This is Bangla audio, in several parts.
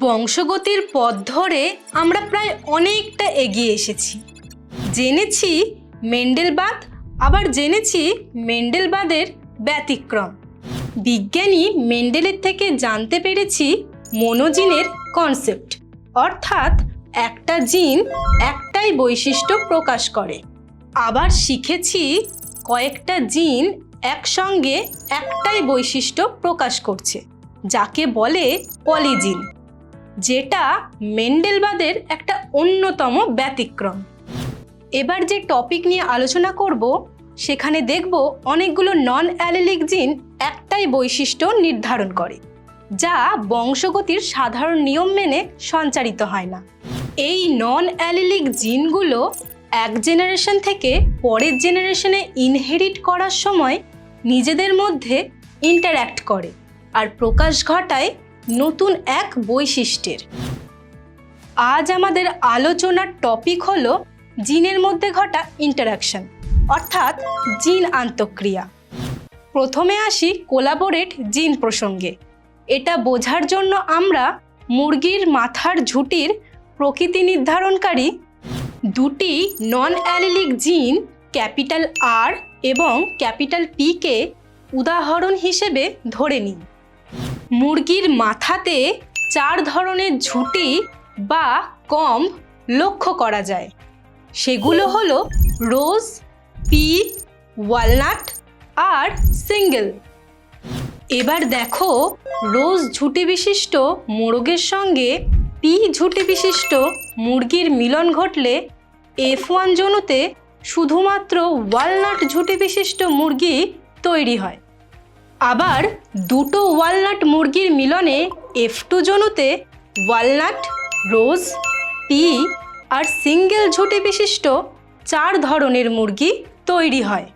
বংশগতির পথ ধরে আমরা প্রায় অনেকটা এগিয়ে এসেছি। জেনেছি মেন্ডেলবাদ, আবার জেনেছি মেন্ডেলবাদের ব্যতিক্রম। বিজ্ঞানী মেন্ডেলের থেকে জানতে পেরেছি মনোজিনের কনসেপ্ট, অর্থাৎ একটা জিন একটাই বৈশিষ্ট্য প্রকাশ করে। আবার শিখেছি কয়েকটা জিন একসঙ্গে একটাই বৈশিষ্ট্য প্রকাশ করছে, যাকে বলে পলিজিন, যেটা মেন্ডেলবাদের একটা অন্যতম ব্যতিক্রম। এবার যে টপিক নিয়ে আলোচনা করব সেখানে দেখব অনেকগুলো নন অ্যালিলিক জিন একটাই বৈশিষ্ট্য নির্ধারণ করে, যা বংশগতির সাধারণ নিয়ম মেনে সঞ্চারিত হয় না। এই নন অ্যালিলিক জিনগুলো এক জেনারেশন থেকে পরের জেনারেশনে ইনহেরিট করার সময় নিজেদের মধ্যে ইন্টারঅ্যাক্ট করে আর প্রকাশ ঘটায় নতুন এক বৈশিষ্ট্যের। আজ আমাদের আলোচনার টপিক হলো জিনের মধ্যে ঘটা ইন্টারাকশন, অর্থাৎ জিন আন্তঃক্রিয়া। প্রথমে আসি কোলাবোরেট জিন প্রসঙ্গে। এটা বোঝার জন্য আমরা মুরগির মাথার ঝুঁটির প্রকৃতি নির্ধারণকারী দুটি নন অ্যালিলিক জিন ক্যাপিটাল আর এবং ক্যাপিটাল পি কে উদাহরণ হিসেবে ধরে নিই। মুরগির মাথাতে 4 ধরনের ঝুঁটি বা কম্ব লক্ষ্য করা যায়। সেগুলো হলো রোজ, পি, ওয়ালনাট আর সিঙ্গেল। এবার দেখো, রোজ ঝুঁটি বিশিষ্ট মোরগের সঙ্গে পি ঝুঁটি বিশিষ্ট মুরগির মিলন ঘটলে F1 জনুতে শুধুমাত্র ওয়ালনাট ঝুঁটি বিশিষ্ট মুরগি তৈরি হয়। আবার দুটো ওয়ালনাট মুরগির মিলনে F2 জনুতে ওয়ালনাট, রোজ, পি আর সিঙ্গেল ঝুঁটি বিশিষ্ট 4 ধরনের মুরগি তৈরি হয়,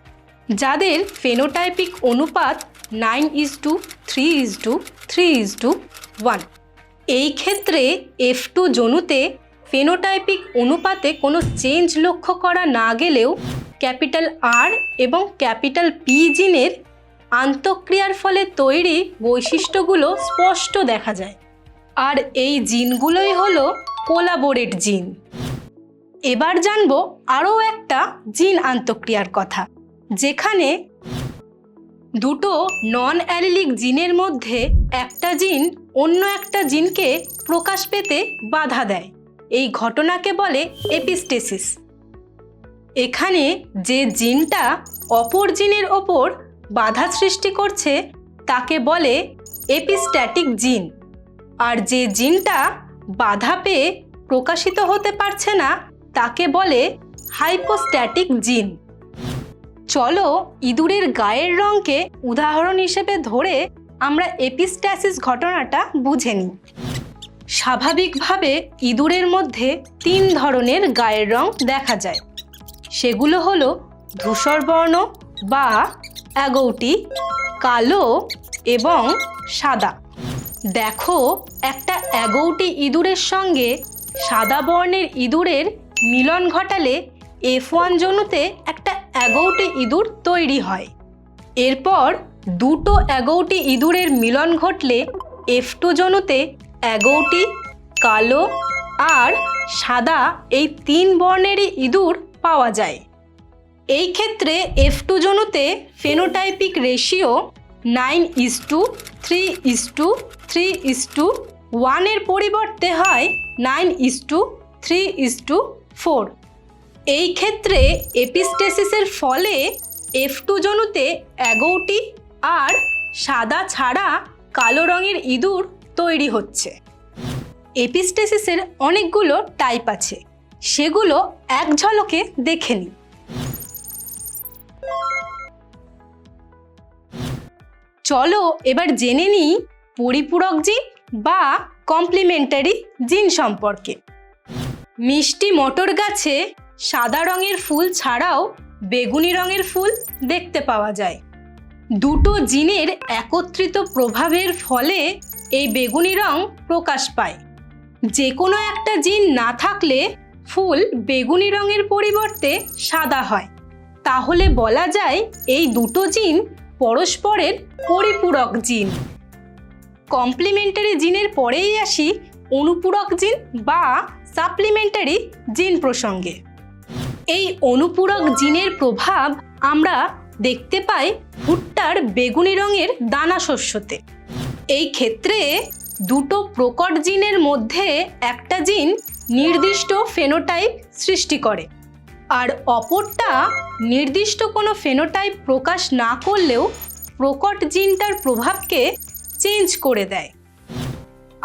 যাদের ফেনোটাইপিক অনুপাত 9:3:3:1। এই ক্ষেত্রে F2 জনুতে ফেনোটাইপিক অনুপাতে কোনো চেঞ্জ লক্ষ্য করা না গেলেও ক্যাপিটাল আর এবং ক্যাপিটাল পি জিনের আন্তঃক্রিয়ার ফলে তৈরি বৈশিষ্ট্যগুলো স্পষ্ট দেখা যায়। আর এই জিনগুলোই হলো কোলাবোরেট জিন। এবার জানবো আরও একটা জিন আন্তঃক্রিয়ার কথা, যেখানে দুটো নন অ্যালিলিক জিনের মধ্যে একটা জিন অন্য একটা জিনকে প্রকাশ পেতে বাধা দেয়। এই ঘটনাকে বলে এপিস্টেসিস। এখানে যে জিনটা অপর জিনের ওপর বাধা সৃষ্টি করছে তাকে বলে এপিস্ট্যাটিক জিন, আর যে জিনটা বাধা পেয়ে প্রকাশিত হতে পারছে না তাকে বলে হাইপোস্ট্যাটিক জিন। চলো ইঁদুরের গায়ের রঙকে উদাহরণ হিসেবে ধরে আমরা এপিস্ট্যাসিস ঘটনাটা বুঝে নিই। স্বাভাবিকভাবে ইঁদুরের মধ্যে 3 ধরনের গায়ের রং দেখা যায়। সেগুলো হলো ধূসর বর্ণ বা অ্যাগৌটি, কালো এবং সাদা। দেখো, একটা অ্যাগৌটি ইঁদুরের সঙ্গে সাদা বর্ণের ইঁদুরের মিলন ঘটালে F1 জনুতে একটা অ্যাগৌটি ইঁদুর তৈরি হয়। এরপর দুটো অ্যাগৌটি ইঁদুরের মিলন ঘটলে F2 জনুতে অ্যাগৌটি, কালো আর সাদা এই 3 বর্ণেরই ইঁদুর পাওয়া যায়। এই ক্ষেত্রে F2 জনুতে ফেনোটাইপিক রেশিও 9:3:3:1 এর পরিবর্তে হয় 9:3:4। এই ক্ষেত্রে এপিস্টেসিসের ফলে F2 জনুতে অ্যাগৌটি আর সাদা ছাড়া কালো রঙের ইঁদুর তৈরি হচ্ছে। এপিস্টেসিসের অনেকগুলো টাইপ আছে, সেগুলো এক ঝলকে দেখে নিই। চলো এবার জেনে নিই পরিপূরক জিন বা কমপ্লিমেন্টারি জিন সম্পর্কে। মিষ্টি মটর গাছে সাদা রঙের ফুল ছাড়াও বেগুনি রঙের ফুল দেখতে পাওয়া যায়। দুটো জিনের একত্রিত প্রভাবের ফলে এই বেগুনি রং প্রকাশ পায়। যে কোনো একটা জিন না থাকলে ফুল বেগুনি রঙের পরিবর্তে সাদা হয়। তাহলে বলা যায় এই দুটো জিন পরস্পরের পরিপূরক জিন। কমপ্লিমেন্টারি জিনের পরেই আসি অনুপূরক জিন বা সাপ্লিমেন্টারি জিন প্রসঙ্গে। এই অনুপূরক জিনের প্রভাব আমরা দেখতে পাই ভুট্টার বেগুনি রঙের দানা শস্যতে। এই ক্ষেত্রে দুটো প্রকট জিনের মধ্যে একটা জিন নির্দিষ্ট ফেনোটাইপ সৃষ্টি করে, আর অপরটা নির্দিষ্ট কোনো ফেনোটাইপ প্রকাশ না করলেও প্রকট জিনটার প্রভাবকে চেঞ্জ করে দেয়।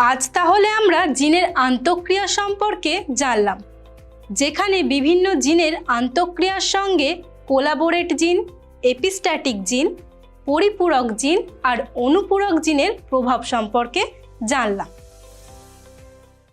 আজ তাহলে আমরা জিনের আন্তঃক্রিয়া সম্পর্কে জানলাম, যেখানে বিভিন্ন জিনের আন্তঃক্রিয়ার সঙ্গে কোলাবোরেট জিন, এপিস্ট্যাটিক জিন, পরিপূরক জিন আর অনুপূরক জিনের প্রভাব সম্পর্কে জানলাম।